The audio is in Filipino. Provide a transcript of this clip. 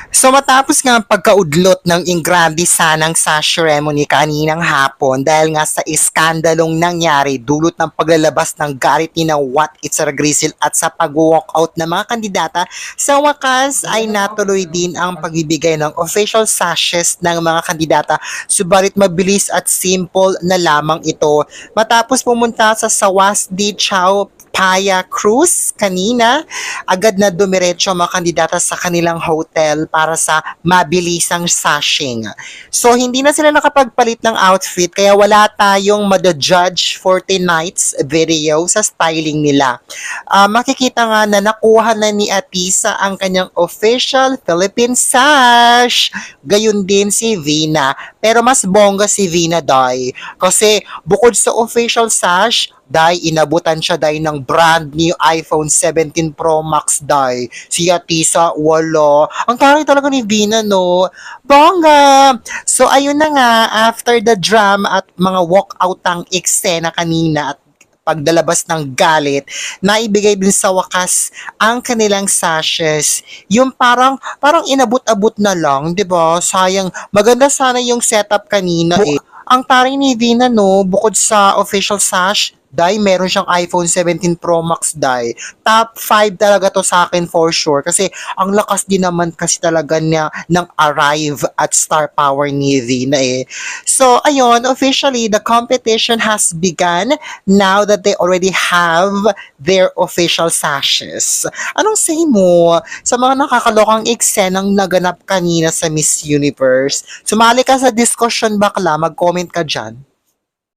So matapos nga ang pagkaudlot ng Ingrandi Sanang sa ceremony kaninang hapon dahil nga sa iskandalong nangyari dulot ng paglalabas ng galit ni na Wat Itzara Grisil at sa pag-walkout ng mga kandidata, sa wakas ay natuloy din ang pagbibigay ng official sashes ng mga kandidata, subalit mabilis at simple na lamang ito. Matapos pumunta sa Sawas de Chao Paya Cruz kanina, agad na dumiretso ang mga kandidata sa kanilang hotel para sa mabilisang sashing. So hindi na sila nakapagpalit ng outfit kaya wala tayong mada-judge for tonight's video sa styling nila. Makikita nga na nakuha na ni Atisa ang kanyang official Philippine sash. Gayun din si Vina. Pero mas bongga si Vina Dai. Kasi bukod sa official sash, Dai, inabutan siya dai ng brand new iPhone 17 Pro Max dai. Si Atisa, wala. Ang taray talaga ni Vina, no? Bongga! So, ayun na nga, after the drama at mga walkout ang eksena kanina at pagdalabas ng galit, naibigay din sa wakas ang kanilang sashes. Yung parang inabot-abot na lang, 'di ba? Sayang, maganda sana yung setup kanina eh. Ang taray ni Vina, no, bukod sa official sash, dai, meron siyang iPhone 17 Pro Max, dai. Top 5 talaga to sa akin for sure. Kasi ang lakas din naman kasi talaga niya ng arrive at star power ni Vina eh. So, ayun, officially, the competition has begun now that they already have their official sashes. Anong say mo sa mga nakakalokang eksenang naganap kanina sa Miss Universe? Sumali ka sa discussion bakla, mag-comment ka dyan.